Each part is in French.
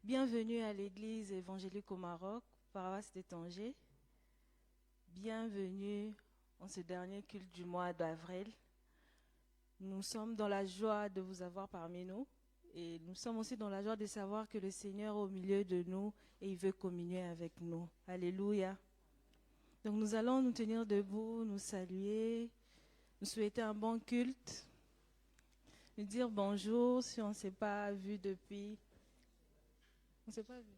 Bienvenue à l'église évangélique au Maroc, paroisse de Tanger. Bienvenue en ce dernier culte du mois d'avril. Nous sommes dans la joie de vous avoir parmi nous et nous sommes aussi dans la joie de savoir que le Seigneur est au milieu de nous et il veut communier avec nous. Alléluia. Donc nous allons nous tenir debout, nous saluer, nous souhaiter un bon culte, nous dire bonjour si on ne s'est pas vu depuis. On ne s'est pas vu.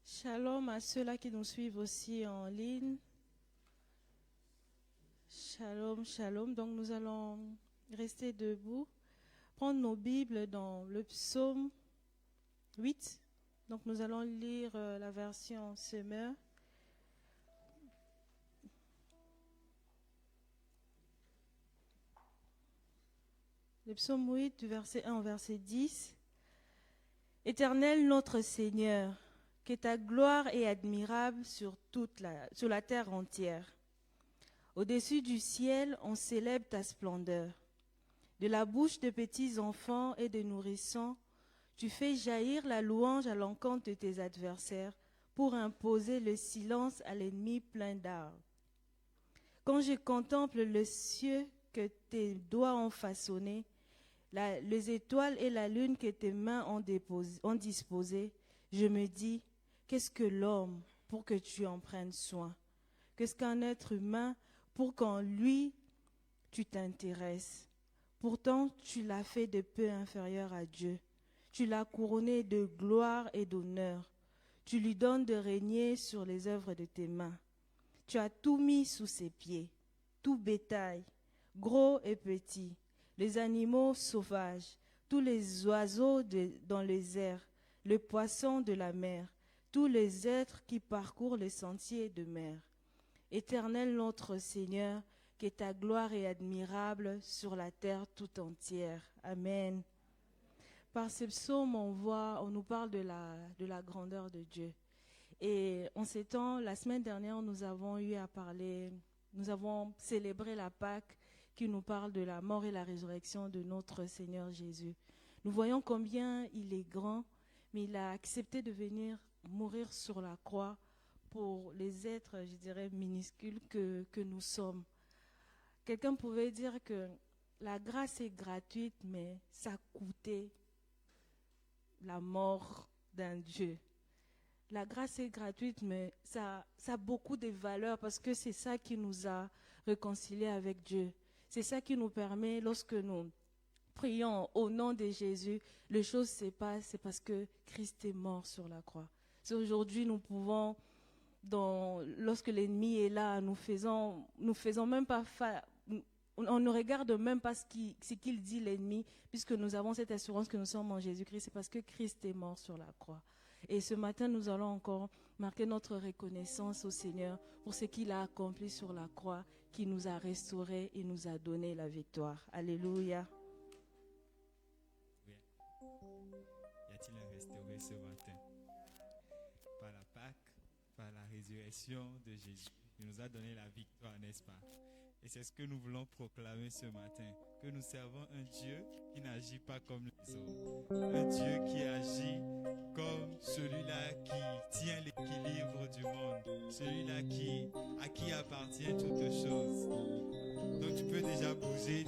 Shalom à ceux-là qui nous suivent aussi en ligne. Shalom, shalom. Donc nous allons rester debout, prendre nos Bibles dans le psaume 8. Donc nous allons lire la version Semeur. Le psaume 8 du verset 1 au verset 10. Éternel notre Seigneur, que ta gloire est admirable sur la terre entière. Au-dessus du ciel, on célèbre ta splendeur. De la bouche de petits enfants et de nourrissons, tu fais jaillir la louange à l'encontre de tes adversaires pour imposer le silence à l'ennemi plein d'armes. Quand je contemple le ciel que tes doigts ont façonné, les étoiles et la lune que tes mains ont disposées, je me dis, qu'est-ce que l'homme pour que tu en prennes soin? Qu'est-ce qu'un être humain pour qu'en lui tu t'intéresses? Pourtant, tu l'as fait de peu inférieur à Dieu. Tu l'as couronné de gloire et d'honneur. Tu lui donnes de régner sur les œuvres de tes mains. Tu as tout mis sous ses pieds, tout bétail, gros et petit, les animaux sauvages, tous les oiseaux dans les airs, les poissons de la mer, tous les êtres qui parcourent les sentiers de mer. Éternel notre Seigneur, que ta gloire est admirable sur la terre tout entière. Amen. Par ce psaume, on nous parle de la grandeur de Dieu. Et en ces temps, la semaine dernière, nous avons célébré la Pâque qui nous parle de la mort et la résurrection de notre Seigneur Jésus. Nous voyons combien il est grand, mais il a accepté de venir mourir sur la croix pour les êtres, je dirais, minuscules que nous sommes. Quelqu'un pouvait dire que la grâce est gratuite, mais ça coûtait la mort d'un Dieu. La grâce est gratuite, mais ça a beaucoup de valeur parce que c'est ça qui nous a réconciliés avec Dieu. C'est ça qui nous permet, lorsque nous prions au nom de Jésus, les choses se passent, c'est parce que Christ est mort sur la croix. C'est aujourd'hui nous pouvons, lorsque l'ennemi est là, nous faisons même pas on ne regarde même pas ce qu'il dit l'ennemi, puisque nous avons cette assurance que nous sommes en Jésus-Christ, c'est parce que Christ est mort sur la croix. Et ce matin, nous allons encore marquer notre reconnaissance au Seigneur pour ce qu'il a accompli sur la croix, qui nous a restaurés et nous a donné la victoire. Alléluia. Oui. Y a-t-il un restauré ce matin? Par la Pâque, par la résurrection de Jésus, il nous a donné la victoire, n'est-ce pas? Et c'est ce que nous voulons proclamer ce matin, que nous servons un Dieu qui n'agit pas comme les hommes, un Dieu qui agit comme celui-là qui tient l'équilibre du monde, celui-là à qui appartient toutes choses. Donc tu peux déjà bouger,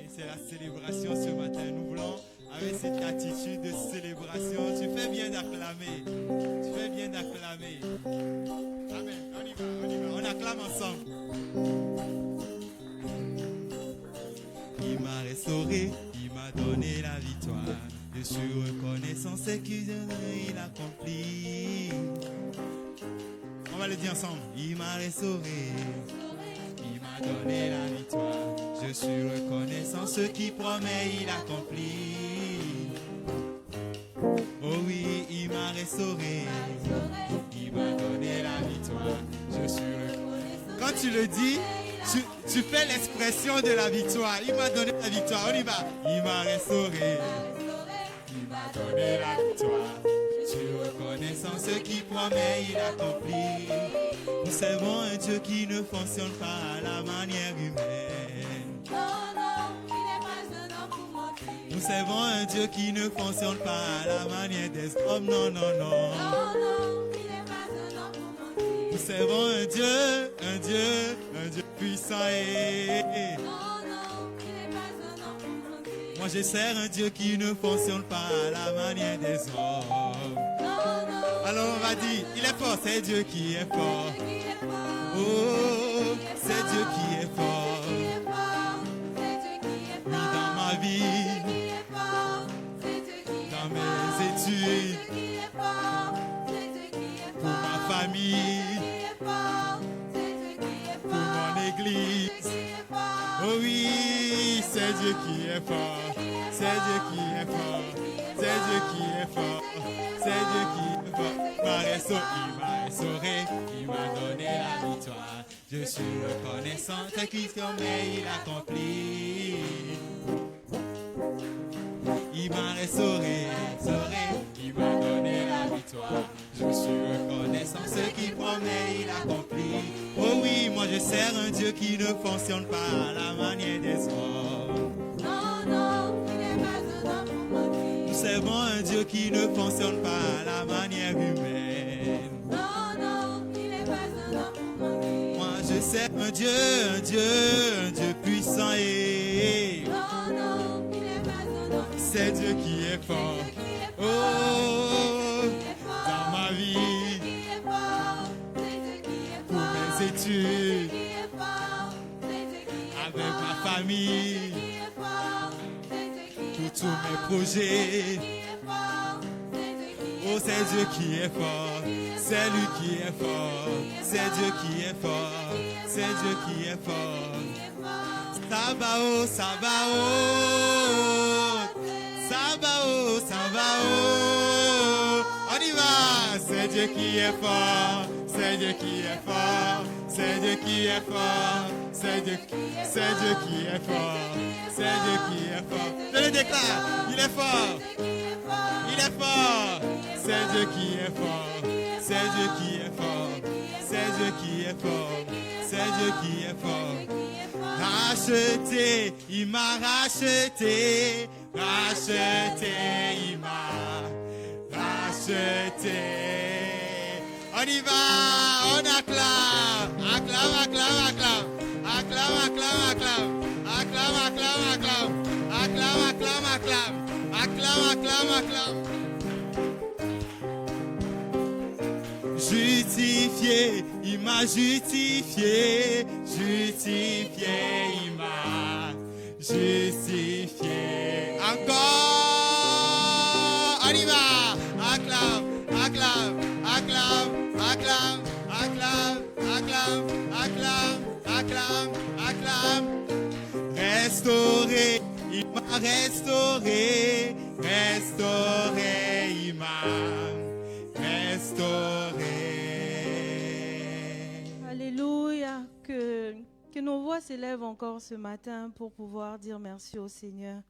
c'est la célébration ce matin. Nous voulons, avec cette attitude de célébration, tu fais bien d'acclamer, Amen, on y va, on acclame ensemble. Il m'a restauré, il m'a donné la victoire. Je suis reconnaissant ce qu'il a accompli. On va le dire ensemble. Il m'a restauré, il m'a donné la victoire. Je suis reconnaissant ce qu'il promet, il accomplit. Oh oui, il m'a restauré, il m'a donné la victoire. Je suis reconnaissant. Quand tu le dis, Tu fais l'expression de la victoire. Il m'a donné la victoire. On y va. Il m'a restauré. Il m'a donné la victoire. Je suis reconnaissant ce qui promet, il accomplit. Nous servons un Dieu qui ne fonctionne pas à la manière humaine. Nous servons un Dieu qui ne fonctionne pas à la manière des hommes. Non, non, non. Nous servons un Dieu puissant et... Moi je sers un Dieu qui ne fonctionne pas à la manière des hommes. Alors on va dire, il est fort, c'est Dieu qui est fort. Oh, c'est Dieu qui est fort. Oui, dans ma vie, dans mes études, pour ma famille, pour mon église. Oh oui, c'est Dieu qui est fort. C'est Dieu qui est fort. C'est Dieu qui est fort. C'est Dieu qui est fort. Il m'a restauré, il m'a donné la victoire. Je suis reconnaissant, c'est Christ, mais il accomplit. Il m'a restauré, il m'a donné la victoire. Je suis reconnaissant, ce qu'il promet, il accomplit. Oh oui, moi je sers un Dieu qui ne fonctionne pas à la manière des hommes. Nous servons un Dieu qui ne fonctionne pas à la manière humaine. Moi je sers un Dieu puissant et... C'est Dieu qui est fort. Oh, dans ma vie, pour mes études, avec ma famille, pour tous mes projets. Oh, c'est Dieu qui est fort. C'est lui qui est fort. C'est Dieu qui est fort. C'est Dieu qui est fort. Sabaoth, Sabaoth. Sabaoth, Sabaoth. On y va. C'est Dieu qui est fort. C'est Dieu qui est fort. C'est Dieu qui est fort. C'est Dieu qui est fort. C'est Dieu qui est fort. Je le déclare. Il est fort. Il est fort. C'est Dieu qui est fort. C'est Dieu qui est fort. C'est Dieu qui est fort. C'est Dieu qui est fort. Racheté, il m'a racheté. Racheté, il m'a racheté. On y va, on acclame. Acclame, acclame, acclame. Acclame, acclame, acclame. Acclame, acclame, acclame. Acclame, acclame, acclame. Acclame, acclame, acclame. Justifié, il m'a justifié. Justifié, il m'a justifié. Encore, on y va. Acclame, acclame, acclame, acclame, acclame, acclame, acclame, acclame, acclame. Restauré, il m'a restauré. Restauré, il m'a restauré. Alléluia. Que nos voix s'élèvent encore ce matin pour pouvoir dire merci au Seigneur.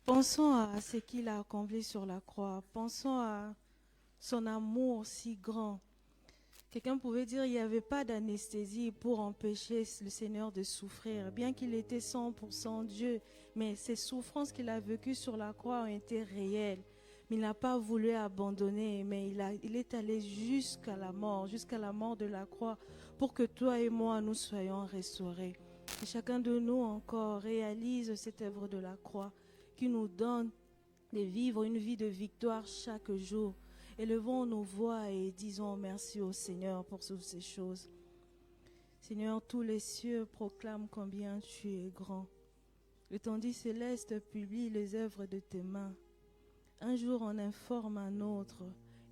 Pensons à ce qu'il a accompli sur la croix. Pensons à son amour si grand. Quelqu'un pouvait dire qu'il n'y avait pas d'anesthésie pour empêcher le Seigneur de souffrir. Bien qu'il était 100% Dieu, mais ces souffrances qu'il a vécues sur la croix ont été réelles. Mais il n'a pas voulu abandonner, mais il est allé jusqu'à la mort de la croix, pour que toi et moi, nous soyons restaurés. Et chacun de nous encore réalise cette œuvre de la croix qui nous donne de vivre une vie de victoire chaque jour. Élevons nos voix et disons merci au Seigneur pour toutes ces choses. Seigneur, tous les cieux proclament combien tu es grand. Le tandis céleste publie les œuvres de tes mains. Un jour on informe un autre,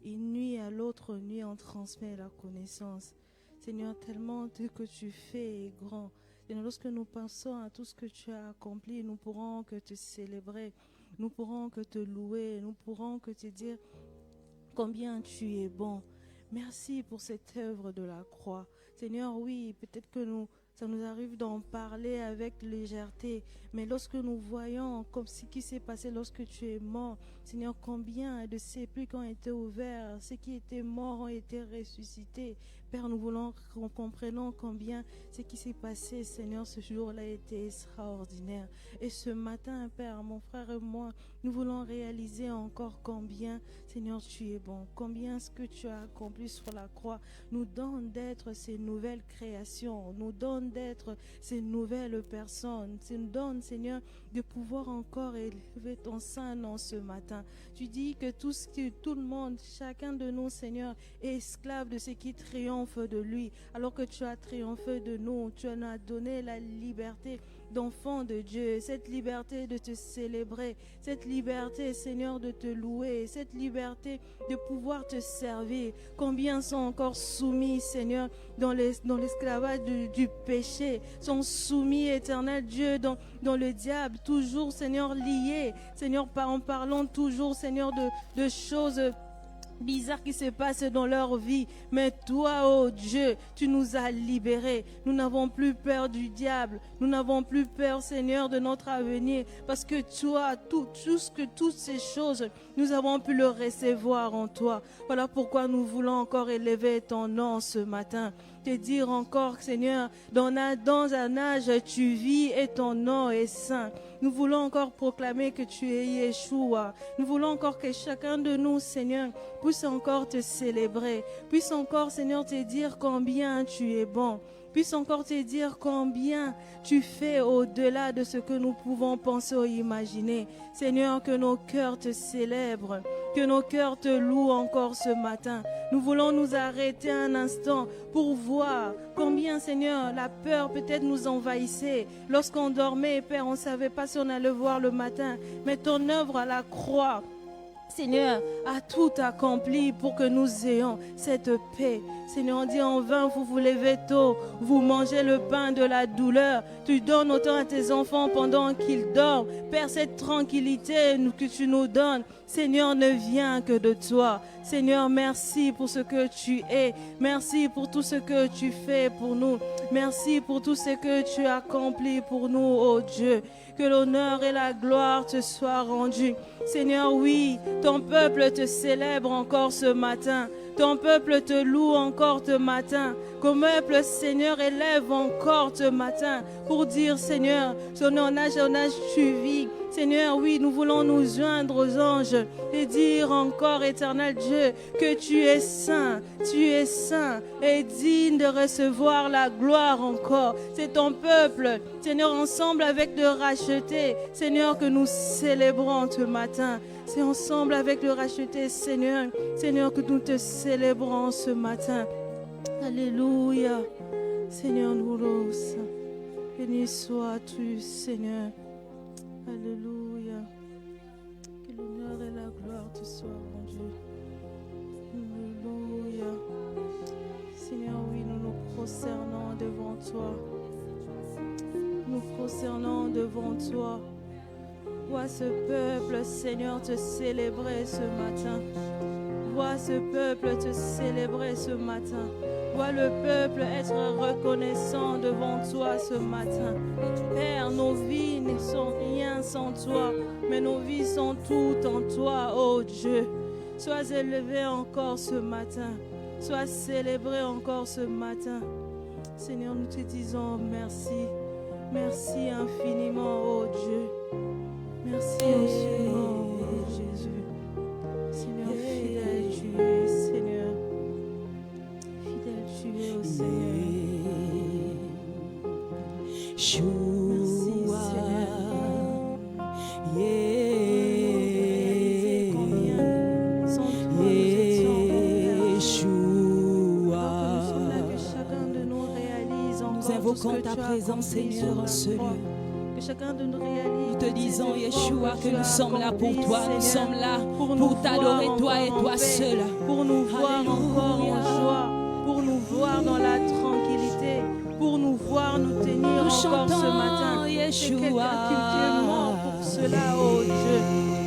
une nuit à l'autre nuit on transmet la connaissance. Seigneur, tellement ce que tu fais est grand. Seigneur, lorsque nous pensons à tout ce que tu as accompli, nous pourrons que te célébrer, nous pourrons que te louer, nous pourrons que te dire combien tu es bon. Merci pour cette œuvre de la croix. Seigneur, oui, peut-être que nous Ça nous arrive d'en parler avec légèreté. Mais lorsque nous voyons comme ce qui s'est passé lorsque tu es mort, Seigneur, combien de sépulcres ont été ouverts, ceux qui étaient morts ont été ressuscités. Père, nous voulons qu'on comprenne combien ce qui s'est passé, Seigneur, ce jour-là a été extraordinaire. Et ce matin, Père, mon frère et moi, nous voulons réaliser encore combien, Seigneur, tu es bon, combien ce que tu as accompli sur la croix nous donne d'être ces nouvelles créations, nous donne d'être ces nouvelles personnes, nous donne, Seigneur, de pouvoir encore élever ton sein nom ce matin. Tu dis que tout le monde, chacun de nous, Seigneur, est esclave de ce qui triomphe de lui, alors que tu as triomphé de nous, tu en as donné la liberté d'enfant de Dieu, cette liberté de te célébrer, cette liberté, Seigneur, de te louer, cette liberté de pouvoir te servir. Combien sont encore soumis, Seigneur, dans l'esclavage du péché, sont soumis, éternel Dieu, dans le diable, toujours, Seigneur, liés, Seigneur, en parlant toujours, Seigneur, de choses bizarres qui se passent dans leur vie. Mais toi, oh Dieu, tu nous as libérés. Nous n'avons plus peur du diable. Nous n'avons plus peur, Seigneur, de notre avenir. Parce que toi, toutes ces choses, nous avons pu le recevoir en toi. Voilà pourquoi nous voulons encore élever ton nom ce matin. Te dire encore, Seigneur, dans un âge tu vis et ton nom est saint. Nous voulons encore proclamer que tu es Yeshua. Nous voulons encore que chacun de nous, Seigneur, puisse encore te célébrer. Puisse encore, Seigneur, te dire combien tu es bon. Puisse encore te dire combien tu fais au-delà de ce que nous pouvons penser ou imaginer. Seigneur, que nos cœurs te célèbrent, que nos cœurs te louent encore ce matin. Nous voulons nous arrêter un instant pour voir combien, Seigneur, la peur peut-être nous envahissait. Lorsqu'on dormait, Père, on ne savait pas si on allait voir le matin. Mais ton œuvre à la croix, Seigneur, a tout accompli pour que nous ayons cette paix. Seigneur, on dit en vain, vous vous levez tôt, vous mangez le pain de la douleur. Tu donnes autant à tes enfants pendant qu'ils dorment. Père, cette tranquillité que tu nous donnes, Seigneur, ne vient que de toi. Seigneur, merci pour ce que tu es. Merci pour tout ce que tu fais pour nous. Merci pour tout ce que tu as accompli pour nous, oh Dieu. Que l'honneur et la gloire te soient rendus. Seigneur, oui, ton peuple te célèbre encore ce matin. Ton peuple te loue encore ce matin. Ton peuple, Seigneur, élève encore ce matin pour dire, Seigneur, en âge tu vis. Seigneur, oui, nous voulons nous joindre aux anges et dire encore, éternel Dieu, que tu es saint et digne de recevoir la gloire encore. C'est ton peuple, Seigneur, ensemble avec le racheté, Seigneur, que nous célébrons ce matin. C'est ensemble avec le racheté, Seigneur, que nous te célébrons ce matin. Alléluia. Seigneur, nous louons. Béni sois-tu, Seigneur. Alléluia. Que l'honneur et la gloire te soient rendus. Alléluia. Seigneur, oui, nous nous prosternons devant toi. Nous prosternons devant toi. Vois ce peuple, Seigneur, te célébrer ce matin. Vois ce peuple te célébrer ce matin. Vois le peuple être reconnaissant devant toi ce matin. Père, nos vies ne sont rien sans toi, mais nos vies sont toutes en toi, ô Dieu. Sois élevé encore ce matin. Sois célébré encore ce matin. Seigneur, nous te disons merci. Merci infiniment, ô Dieu. Merci infiniment, ô Jésus. Seigneur, fidèle tu es, Seigneur. Fidèle tu es, ô Seigneur. Merci, Seigneur. Combien sans toi nous étions en là que chacun de nous réalise encore nous invoquons ta présence, Seigneur, en ce lieu. Que chacun de nous réalise. Nous te disons, Yeshua, que nous sommes là pour toi, nous sommes là pour t'adorer, toi et toi seul. Pour nous voir encore en joie, pour nous voir dans la tranquillité, pour nous voir nous tenir encore ce matin. C'est quelqu'un qui est mort pour cela, oh Dieu.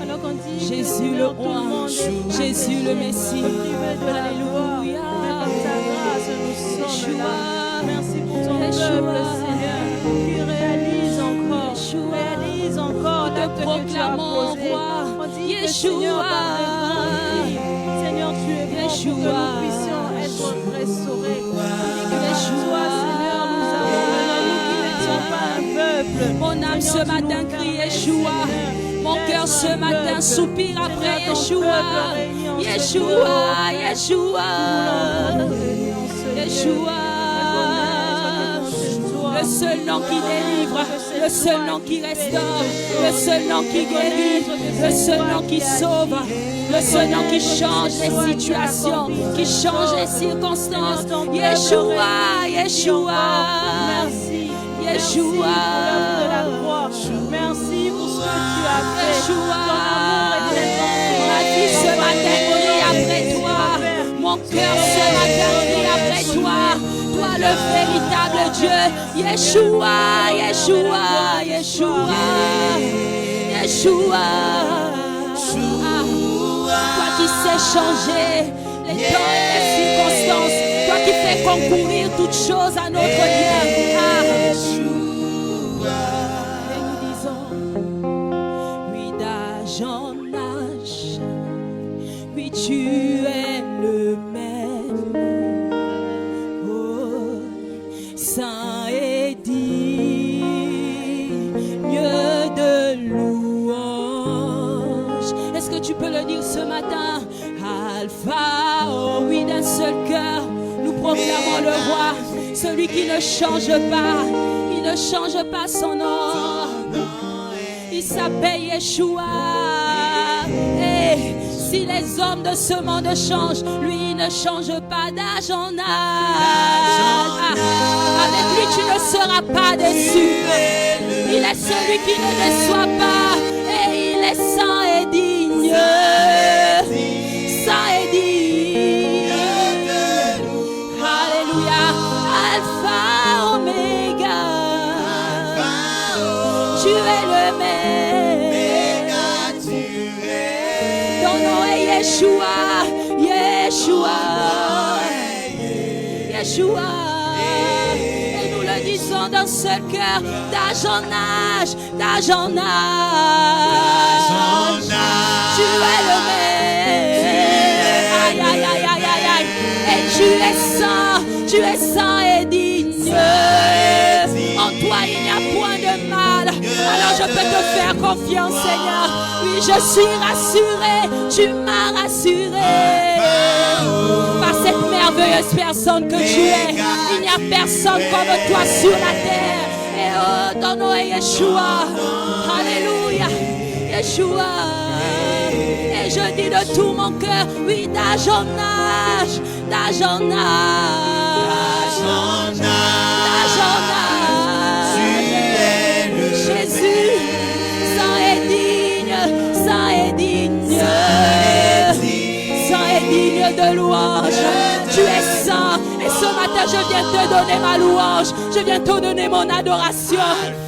Alors qu'on dit Jésus le roi, Jésus le Messie. Alléluia. Mais par ta grâce, nous sommes là. Merci pour son peuple, Seigneur, qui réalise encore l'acte que tu as posé. On dit que, Seigneur, par tes grands crimes, Seigneur, tu es bon pour que nous puissions être restaurés. On dit que par toi, Seigneur, nous avons nous qui n'étions pas un peuple. Mon âme ce matin crie Yeshua. Mon cœur ce matin soupire après Yeshua. Yeshua, Yeshua, Yeshua. Le seul nom qui délivre, le seul nom qui restaure, le seul nom qui guérit, le seul nom qui sauve, le seul nom qui change les situations, qui change les circonstances. Yeshua, Yeshua, Merci. Yeshua. Merci pour ce que tu as fait. Yeshua. Ma vie ce matin crie après toi. Mon cœur ce matin crie après toi. Toi le véritable Dieu. Yeshua, Yeshua, Yeshua, Yeshua. Toi qui sais changer les temps et les circonstances. Toi qui fais concourir toutes choses à notre bien. Tu es le même, oh, saint et digne de louange. Est-ce que tu peux le dire ce matin? Alpha, oh oui, d'un seul cœur, nous proclamons le roi, celui qui ne change pas, il ne change pas son nom. Il s'appelle Yeshua. Hey. Si les hommes de ce monde changent, lui ne change pas d'âge en âge. Avec lui, tu ne seras pas déçu. Il est celui qui ne déçoit pas. Et il est saint et digne. Saint et digne. Alléluia. Alpha, Oméga. Tu es le même. Yeshua, Yeshua, Yeshua. Et nous le disons d'un seul cœur, d'âge en âge, d'âge en âge. Tu es le même. Aïe, aïe, aïe, aïe, aïe, aïe. Et tu es saint et digne. En toi il n'y a point de mal. Alors je peux te faire confiance, Seigneur. Oui, je suis rassuré. Tu m'as rassuré. Par cette merveilleuse personne que tu es. Il n'y a personne comme toi sur la terre. Et oh, ton nom est Yeshua. Alléluia. Yeshua. Et je dis de tout mon cœur, oui, d'âge en âge, d'âge en âge, d'âge en âge. Jésus, saint et digne, saint et digne, saint et digne de louange. Tu es saint et ce matin je viens te donner ma louange, je viens te donner mon adoration.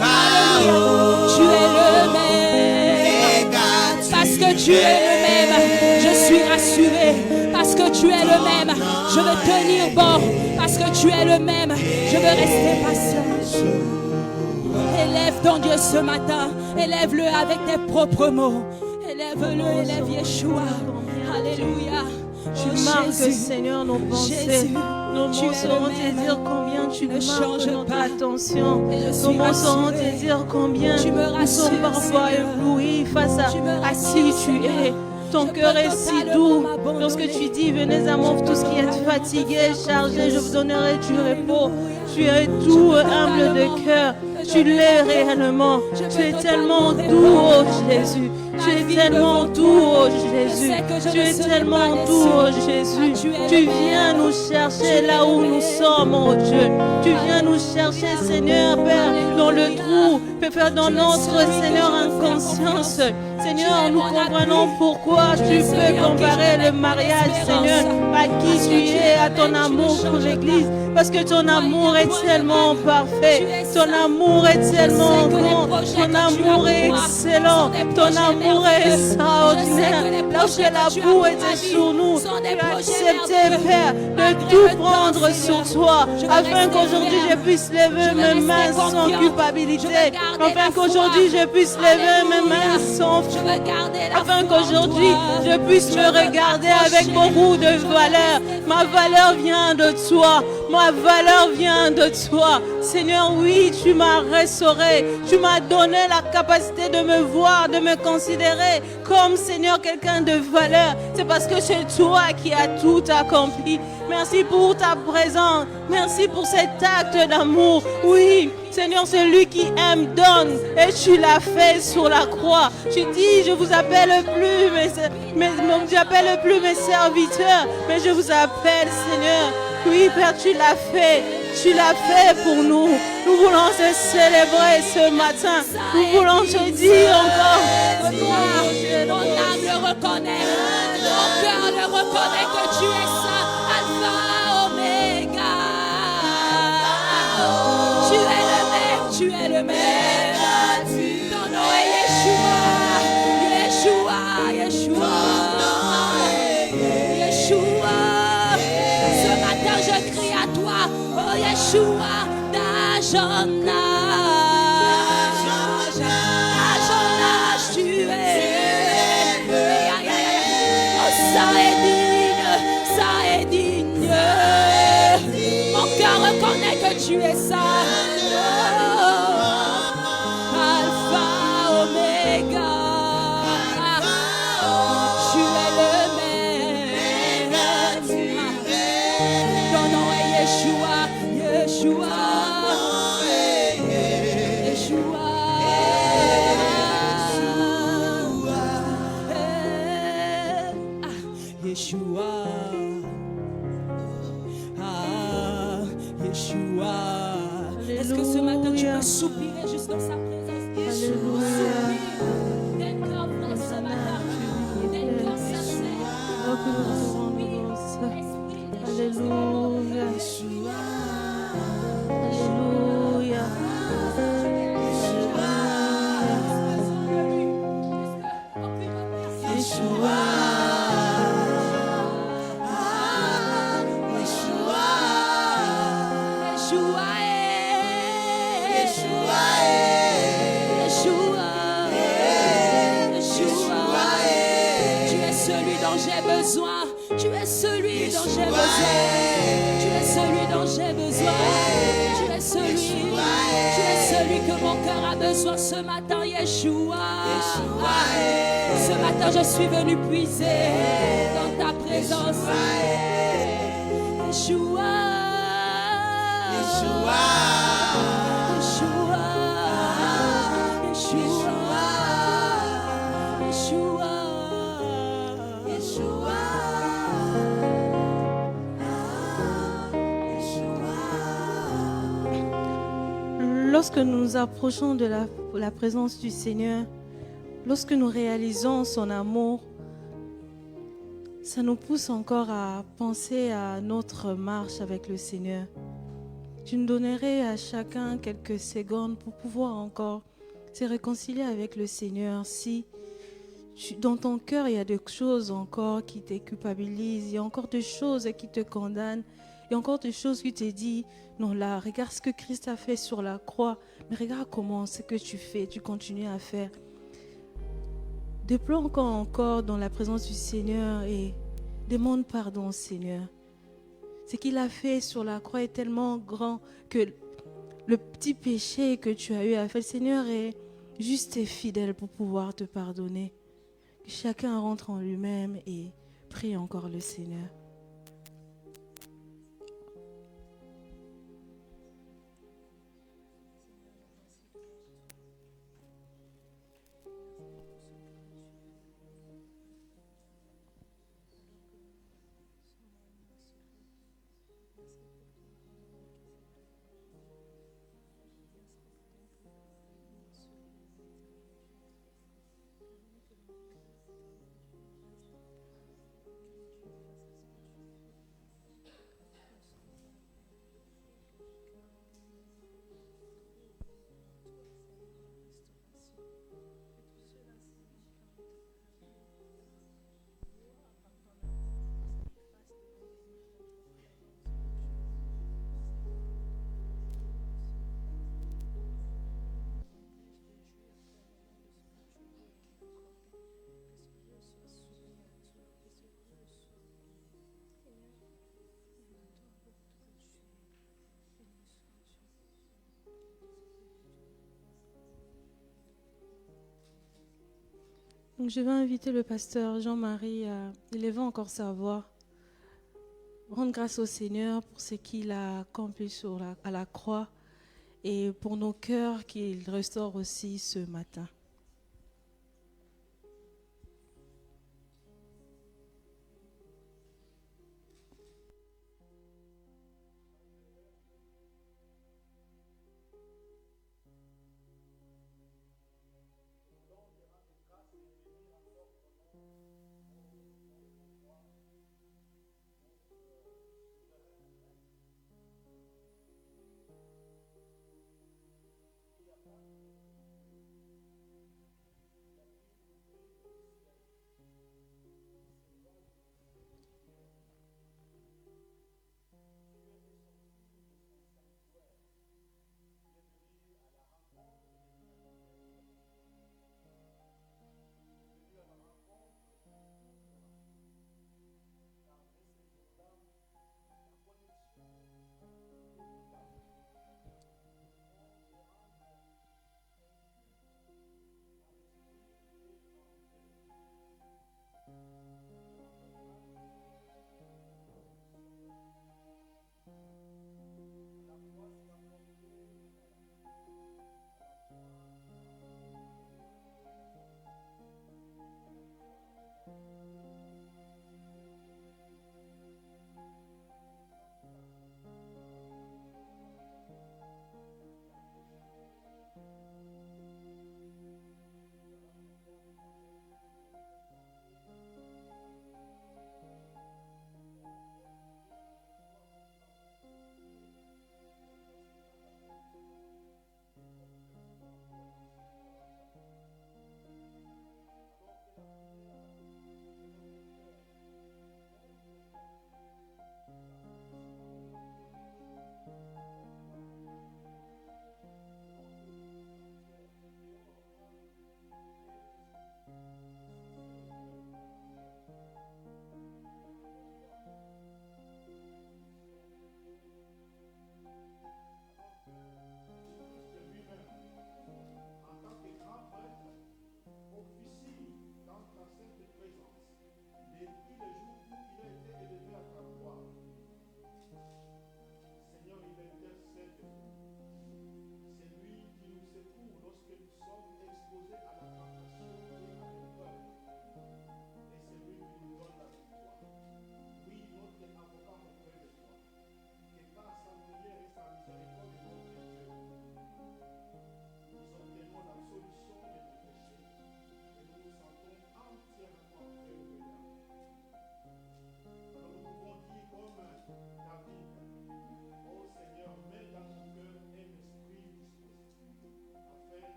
Alléluia. Tu es le même, parce que tu es le même, je suis rassuré. Parce que tu es le même, je veux tenir bon. Parce que tu es le même, je veux rester patient. Élève ton Dieu ce matin, élève-le avec tes propres mots. Élève-le, élève Yeshua. Alléluia. Tu marques, Seigneur, nos pensées. Nos mots sauront te dire combien tu ne changes notre attention. Nos mots sauront te dire combien nous sommes parfois éblouis face à qui tu es. Ton cœur est si doux. Lorsque tu dis, venez à moi, tous qui êtes fatigués, chargés, je vous donnerai du repos. Tu es doux, humble de cœur. Tu l'es réellement. Tu es tellement doux, oh Jésus. Tu es tellement doux, oh Jésus. Tu es tellement doux, oh Jésus. Tu viens nous chercher là où nous sommes, oh Dieu. Tu viens nous chercher, Seigneur, Père, dans le trou, Père, dans notre, Seigneur, inconscience. Seigneur, nous comprenons pourquoi tu peux comparer le mariage, Seigneur, à qui tu es, à ton amour pour l'Église. Parce que ton amour est tellement parfait. Ton amour est tellement grand. Ton amour est excellent. Ton amour amour est extraordinaire. Lorsque la boue était sur nous, tu as accepté, Père, de tout prendre sur toi, afin qu'aujourd'hui je puisse lever mes mains sans culpabilité, afin qu'aujourd'hui je puisse lever mes mains sans afin qu'aujourd'hui je puisse me regarder avec beaucoup de valeur. Ma valeur vient de toi. Ma valeur vient de toi. Seigneur, oui, tu m'as restauré. Tu m'as donné la capacité de me voir, de me considérer comme, Seigneur, quelqu'un de valeur. C'est parce que c'est toi qui as tout accompli. Merci pour ta présence. Merci pour cet acte d'amour. Oui, Seigneur, celui qui aime donne. Et tu l'as fait sur la croix. Tu dis, je vous appelle plus mes serviteurs, mais je vous appelle, Seigneur. Oui, Père, tu l'as fait. Tu l'as fait pour nous. Nous voulons te célébrer ce matin. Nous voulons te dire encore. Mon âme le reconnaît. Mon cœur le reconnaît que tu es ça. Alpha, Oméga. Tu es le même. Ton nom est Yeshua. Yeshua. Ce matin, je crie à toi. Oh, Yeshua, d'Ajona. Tu es. Oh, ça est digne. Mon cœur reconnaît que tu es ça. Alpha, Oméga. Tu es le même. Ton nom est Yeshua. Yeshua. Yeshua, Yeshua. Est-ce que ce matin tu peux soupirer juste dans sa présence? Yeshua, d'un cœur vrai ce matin, d'un cœur sincère. Alléluia. Alléluia. Yeshua. J'ai besoin, tu es celui dont j'ai besoin, tu es celui dont j'ai besoin, tu es celui que mon cœur a besoin ce matin, Yeshua. Ce matin je suis venu puiser dans ta présence, Yeshua. Yeshua. Lorsque nous nous approchons de la présence du Seigneur, lorsque nous réalisons son amour, ça nous pousse encore à penser à notre marche avec le Seigneur. Je nous donnerai à chacun quelques secondes pour pouvoir encore se réconcilier avec le Seigneur. Si dans ton cœur, il y a des choses encore qui te culpabilisent, il y a encore des choses qui te condamnent, il y a encore des choses qui te disent, non là, regarde ce que Christ a fait sur la croix, mais regarde comment ce que tu fais, tu continues à faire. Déplore encore dans la présence du Seigneur et demande pardon au Seigneur. Ce qu'il a fait sur la croix est tellement grand que le petit péché que tu as eu à faire, le Seigneur est juste et fidèle pour pouvoir te pardonner. Que chacun rentre en lui-même et prie encore le Seigneur. Donc, je vais inviter le pasteur Jean-Marie à élever encore sa voix, rendre grâce au Seigneur pour ce qu'il a accompli à la croix et pour nos cœurs qu'il restaure aussi ce matin.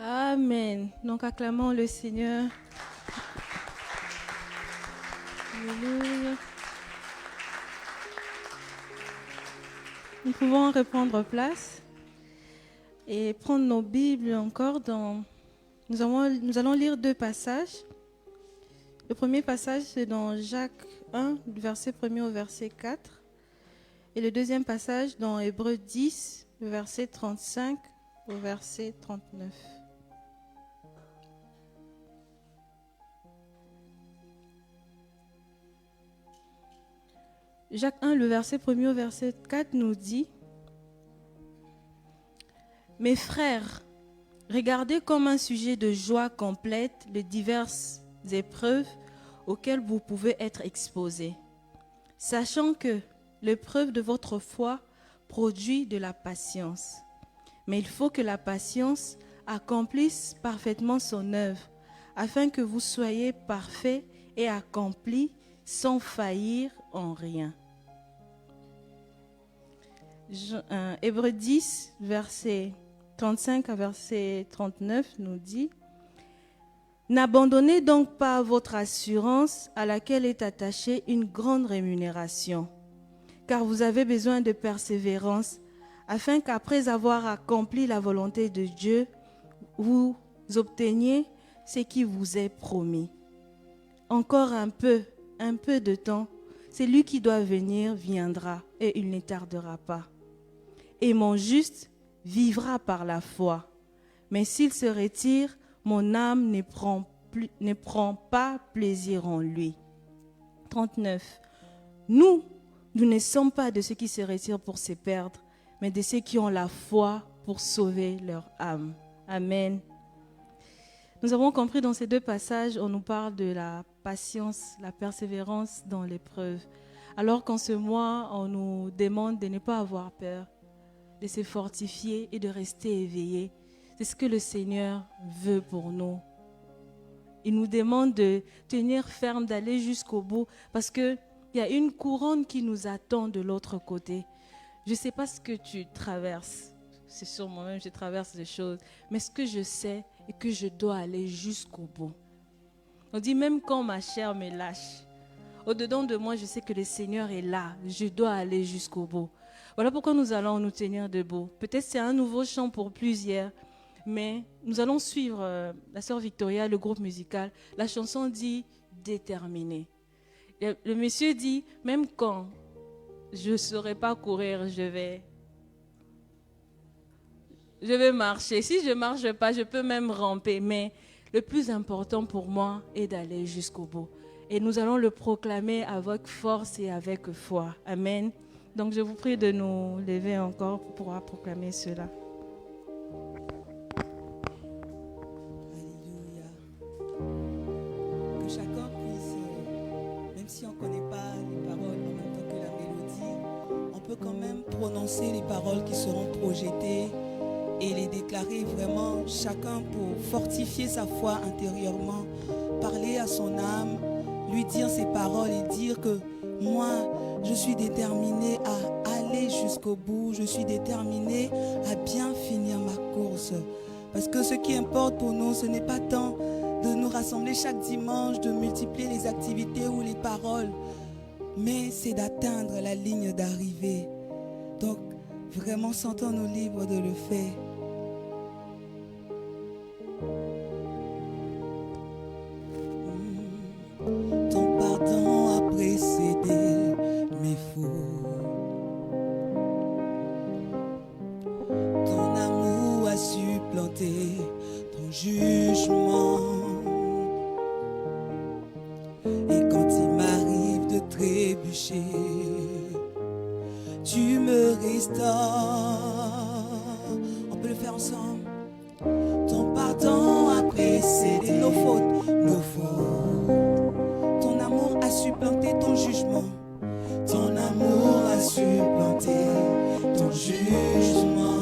Amen. Donc acclamons le Seigneur. Alléluia. Nous pouvons reprendre place et prendre nos Bibles encore. Nous allons lire 2 passages. Le premier passage, c'est dans Jacques 1, du verset 1er au verset 4. Et le deuxième passage, dans Hébreux 10, le verset 35 au verset 39. Jacques 1, le verset 1er au verset 4 nous dit: Mes frères, regardez comme un sujet de joie complète les diverses épreuves auxquelles vous pouvez être exposés, sachant que l'épreuve de votre foi produit de la patience. Mais il faut que la patience accomplisse parfaitement son œuvre, afin que vous soyez parfaits et accomplis sans faillir en rien. Hébreux 10, verset 35 à verset 39 nous dit: N'abandonnez donc pas votre assurance à laquelle est attachée une grande rémunération, car vous avez besoin de persévérance afin qu'après avoir accompli la volonté de Dieu, vous obteniez ce qui vous est promis. Encore un peu de temps, celui qui doit venir viendra et il ne tardera pas. Et mon juste vivra par la foi. Mais s'il se retire, mon âme ne prend pas plaisir en lui. 39. Nous ne sommes pas de ceux qui se retirent pour se perdre, mais de ceux qui ont la foi pour sauver leur âme. Amen. Nous avons compris dans ces deux passages, on nous parle de la patience, la persévérance dans l'épreuve. Alors qu'en ce mois, on nous demande de ne pas avoir peur, de se fortifier et de rester éveillé. C'est ce que le Seigneur veut pour nous. Il nous demande de tenir ferme, d'aller jusqu'au bout, parce qu'il y a une couronne qui nous attend de l'autre côté. Je ne sais pas ce que tu traverses. C'est sûr, moi-même, je traverse des choses. Mais ce que je sais est que je dois aller jusqu'au bout. On dit même quand ma chair me lâche, au-dedans de moi, je sais que le Seigneur est là. Je dois aller jusqu'au bout. Voilà pourquoi nous allons nous tenir debout. Peut-être c'est un nouveau chant pour plusieurs, mais nous allons suivre la sœur Victoria, le groupe musical. La chanson dit « Déterminé ». Le monsieur dit « Même quand je ne saurais pas courir, je vais marcher. Si je ne marche pas, je peux même ramper. Mais le plus important pour moi est d'aller jusqu'au bout. » Et nous allons le proclamer avec force et avec foi. Amen. Donc je vous prie de nous lever encore pour pouvoir proclamer cela. Alléluia. Que chacun puisse, même si on ne connaît pas les paroles en même temps que la mélodie, on peut quand même prononcer les paroles qui seront projetées et les déclarer vraiment chacun pour fortifier sa foi intérieurement, parler à son âme, lui dire ces paroles et dire que moi, je suis déterminé à aller jusqu'au bout. Je suis déterminé à bien finir ma course. Parce que ce qui importe pour nous, ce n'est pas tant de nous rassembler chaque dimanche, de multiplier les activités ou les paroles, mais c'est d'atteindre la ligne d'arrivée. Donc, vraiment, sentons-nous libres de le faire. Ton pardon a précédé mes fautes. Ton amour a supplanté ton jugement. Et quand il m'arrive de trébucher, tu me restaures. On peut le faire ensemble. Ton pardon a précédé nos fautes, nos fautes. Ton amour a supplanté ton jugement. Ton amour a supplanté ton jugement.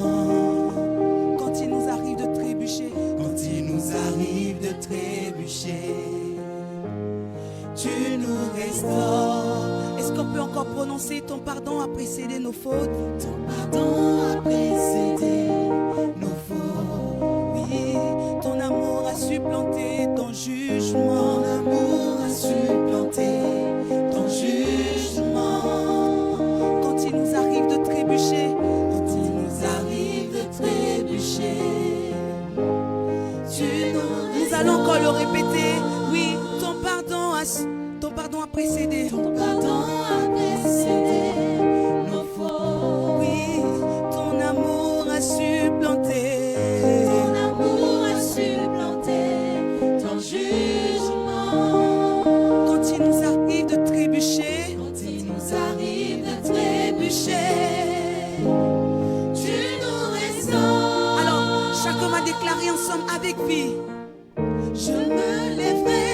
Quand il nous arrive de trébucher, quand il nous arrive de trébucher, tu nous restaures. Est-ce qu'on peut encore prononcer ton pardon a précédé nos fautes? Ton pardon a précédé nos fautes. Oui, ton amour a supplanté ton jugement. Ton amour a supplanté ton jugement. Quand il nous arrive de trébucher, quand il nous arrive de trébucher, tu nous allons encore le répéter. Oui, ton pardon a précédé. Ton pardon a précédé nos fautes. Oui, ton amour a supplanté. Ton amour a supplanté ton jugement. Quand il nous arrive de trébucher, quand il nous arrive de trébucher, tu nous restaures. Alors, chacun va déclarer ensemble avec vie. Je me lèverai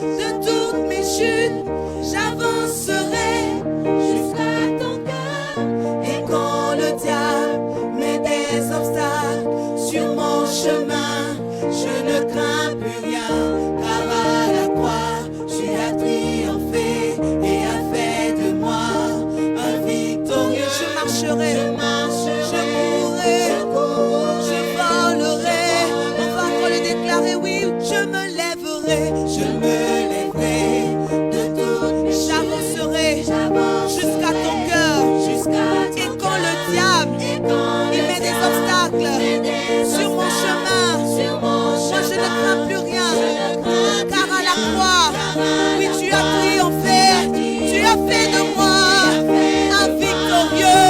de toutes mes chutes, j'avancerai jusqu'à ton cœur. Et quand le diable met des obstacles sur mon chemin, je ne crains plus rien, car à la croix, tu as triomphé et as fait de moi un victorieux. Je marcherai, je courrai, je volerai. On va encore le déclarer, oui, je me lèverai, de toutes mes j'avancerai jusqu'à ton cœur. Et quand le diable obstacles sur mon chemin. Moi je ne crains plus rien, car à la croix, oui tu as triomphé, tu as fait de moi un victorieux.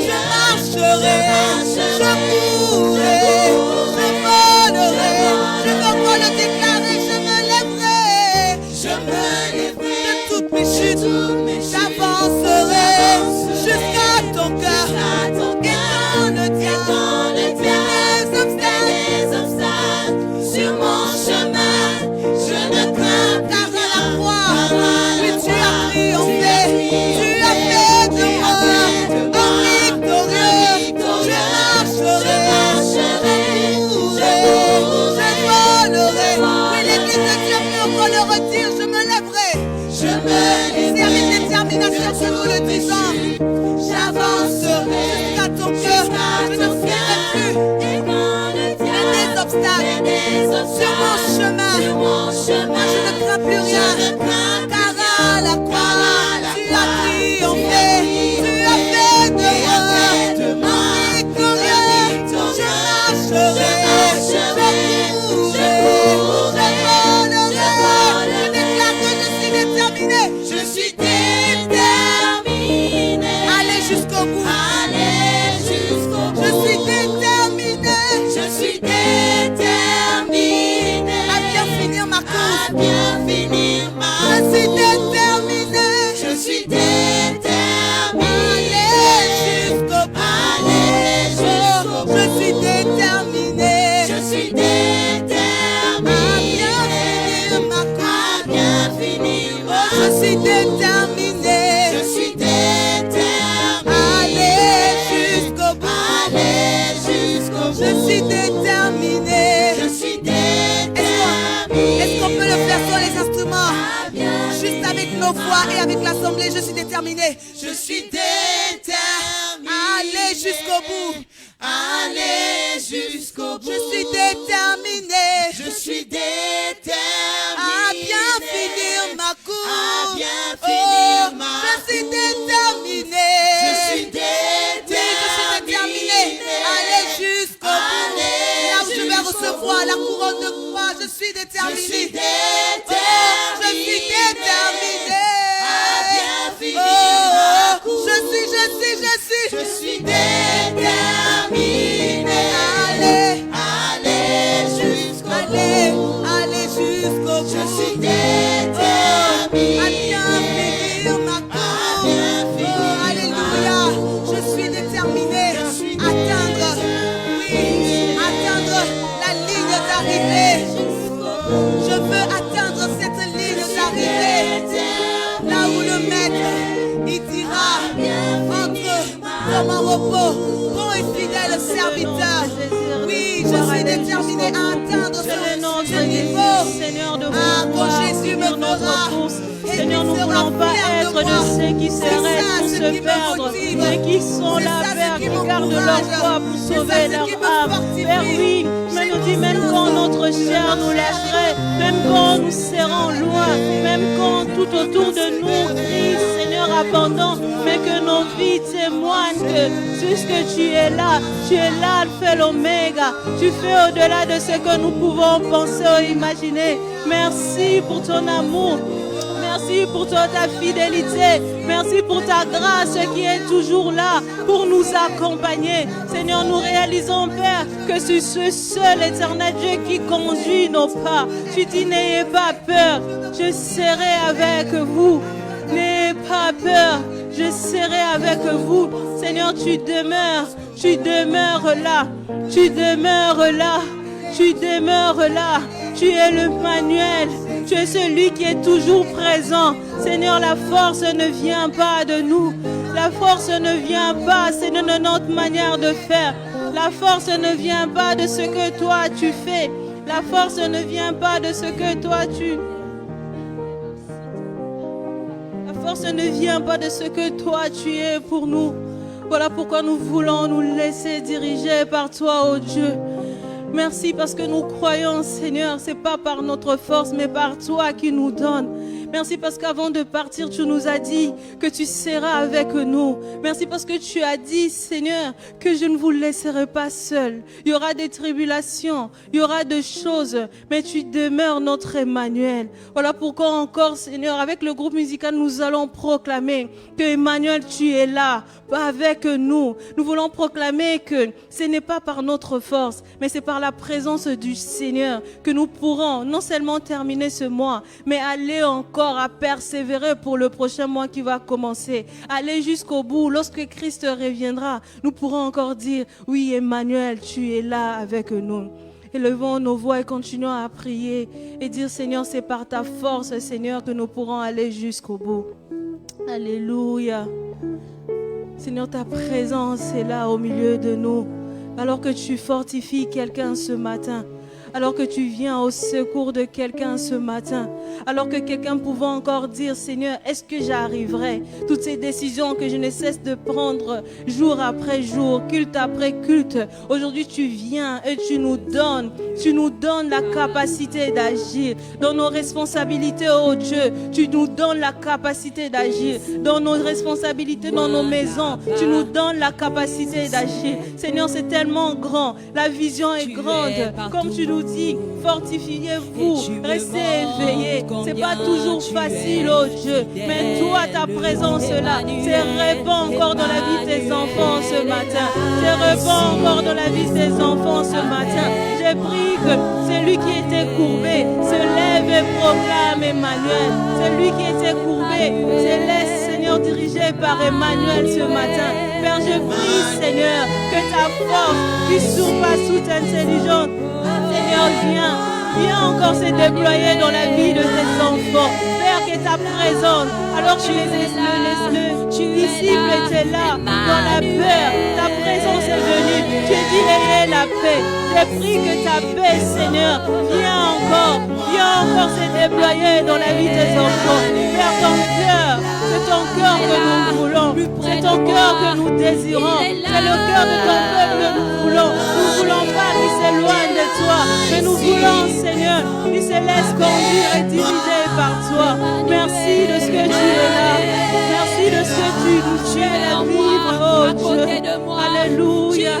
Je marcherai, je courrai, je volerai, je veux encore le déclarer, je me lèverai de toutes mes chutes, j'avancerai jusqu'à ton cœur et dans le tien. Des obstacles sur mon chemin, je ne crains car à la croix, oui tu as triomphé, tu as fait de moi un victorieux. Je volerai, oui l'église de Dieu peut encore le redire, je me lèverai, c'est avec détermination que nous le disons, j'avancerai jusqu'à ton cœur, je ne fuirai plus des obstacles sur mon chemin, moi je ne crains plus rien, car à la croix, tu as triomphé, tu as fait de moi un victorieux. Je marcherai, je déclare que je suis déterminée. Je suis déterminée. Allez jusqu'au bout. Je suis déterminée. Je suis déterminée. À bien finir ma course. Je suis déterminée. Je suis déterminée. Allez jusqu'au bout. Je suis déterminée. Je suis déterminée. À bien finir ma course. Je suis déterminée. Je suis déterminée. Allez jusqu'au bout. Je suis déterminée. Je suis déterminée. Est-ce qu'on peut le faire sur les instruments? Juste avec nos voix et avec l'assemblée, je suis déterminée. Je suis déterminée. Allez jusqu'au bout. Allez jusqu'au bout. Je suis déterminée. Je suis déterminée. À bien finir ma course. À bien finir ma course. Je suis déterminée. Je suis déterminée. Je suis déterminée. Allez jusqu'au bout. Là où je vais recevoir la couronne de croix, je suis déterminée. Je suis déterminée. Je suis déterminée. À bien finir ma course. Je suis déterminée. Allez jusqu'au bout. Allez jusqu'au bout. Je suis déterminée. À bien finir ma course. Alléluia. Je suis déterminée. Atteindre la ligne d'arrivée. Je veux atteindre cette ligne d'arrivée. Là où le maître, il dira, entre dans mon repos, bon et fidèle serviteur. Oui, je suis déterminée à atteindre ce niveau. Seigneur, de quand Jésus me notre course. Seigneur, nous ne voulons pas être de ceux qui s'arrêtent pour se perdre, mais qui sont là, Père, qui gardent leur foi pour sauver leur âme. Père, oui, mais nous dis, même quand notre chair nous lâcherait, même quand nous serons loin, même quand tout autour de nous crie, Seigneur, abandon, mais que nos vies témoignent que puisque tu es là, Alpha et l'Oméga, tu fais au-delà de ce que nous pouvons penser ou imaginer. Merci pour ton amour. Merci pour ta fidélité. Merci pour ta grâce qui est toujours là pour nous accompagner. Seigneur, nous réalisons, Père, que c'est ce seul éternel Dieu qui conduit nos pas. Tu dis, n'ayez pas peur, je serai avec vous. N'ayez pas peur, je serai avec vous. Seigneur, tu demeures là. Tu demeures là. Tu demeures là. Tu es le manuel. Tu es celui qui est toujours présent. Seigneur, la force ne vient pas de nous. La force ne vient pas, c'est de notre manière de faire. La force ne vient pas de ce que toi tu fais. La force ne vient pas de ce que toi tu... La force ne vient pas de ce que toi tu es pour nous. Voilà pourquoi nous voulons nous laisser diriger par toi, ô Dieu. Merci parce que nous croyons, Seigneur, c'est pas par notre force, mais par toi qui nous donne. Merci parce qu'avant de partir, tu nous as dit que tu seras avec nous. Merci parce que tu as dit, Seigneur, que je ne vous laisserai pas seul. Il y aura des tribulations, il y aura des choses, mais tu demeures notre Emmanuel. Voilà pourquoi encore, Seigneur, avec le groupe musical, nous allons proclamer que Emmanuel, tu es là, avec nous. Nous voulons proclamer que ce n'est pas par notre force, mais c'est par la présence du Seigneur que nous pourrons non seulement terminer ce mois, mais aller encore à persévérer pour le prochain mois qui va commencer. Aller jusqu'au bout. Lorsque Christ reviendra, nous pourrons encore dire, oui, Emmanuel, tu es là avec nous. Élevons nos voix et continuons à prier et dire, Seigneur, c'est par ta force, Seigneur, que nous pourrons aller jusqu'au bout. Alléluia. Seigneur, ta présence est là au milieu de nous. Alors que tu fortifies quelqu'un ce matin, alors que tu viens au secours de quelqu'un ce matin, alors que quelqu'un pouvait encore dire, Seigneur, est-ce que j'arriverai? Toutes ces décisions que je ne cesse de prendre jour après jour, culte après culte, aujourd'hui tu viens et tu nous donnes la capacité d'agir dans nos responsabilités, oh Dieu. Tu nous donnes la capacité d'agir dans nos responsabilités, dans nos maisons. Tu nous donnes la capacité d'agir. Seigneur, c'est tellement grand. La vision est grande. Comme tu nous dis, fortifiez-vous, restez éveillés. C'est pas toujours facile, oh Dieu. Mais toi, ta présence là, c'est répand encore dans la vie de tes enfants ce matin. C'est répand encore dans la vie de tes enfants ce matin. J'ai pris que celui qui était courbé se lève et proclame Emmanuel. Celui qui était courbé se laisse, Seigneur, dirigé par Emmanuel ce matin. Père, je prie, Seigneur, que ta force qui surpasse toute intelligence, Seigneur, viens encore se déployer dans la vie de tes enfants. Père, que ta présence, alors que les disciples étaient là, dans la peur, ta présence est venue. Tu dis, ayez la paix. J'ai pris que ta paix, Seigneur, viens encore se déployer dans la vie de tes enfants. Père, ton cœur, c'est ton cœur que nous voulons. C'est ton cœur que nous désirons. C'est le cœur de ton peuple que nous voulons. Nous ne voulons pas qu'il s'éloigne de toi, mais nous voulons, Seigneur, qu'il se laisse conduire et diriger par toi. Merci de ce que tu es là. Merci de ce que tu nous aides à vivre, oh Dieu. Alléluia.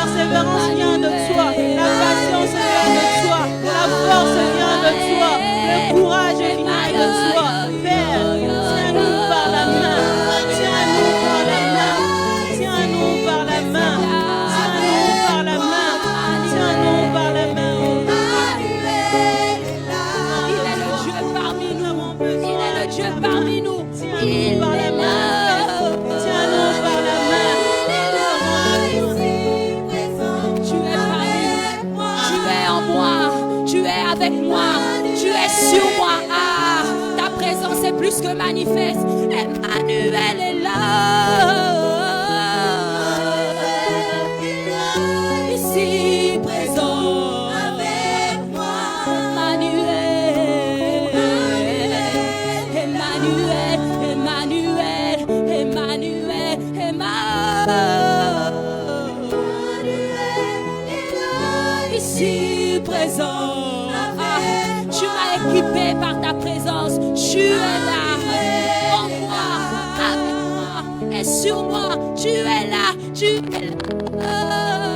persévérance vient de toi. La patience vient de toi. La force vient de toi. Le courage vient de toi. Père, tiens-nous par la main. Tiens-nous par la main. Tiens-nous par la main. Tiens-nous par la main. Tiens-nous par la main. Il est le Dieu parmi nous. Il est le Dieu parmi nous. Il est là. Tiens-nous par la main. Tu es parmi nous. Tu es en moi. Tu es avec moi. Tu es sur moi. Ah, ta présence est plus que manifeste. Emmanuel est là. Ici présent avec moi. Emmanuel. Emmanuel. Emmanuel. Emmanuel. Emmanuel. Ici présent. Tu m'as équipé par ta présence. Tu es là. En moi, avec moi et sur moi. Tu es là. Tu es là.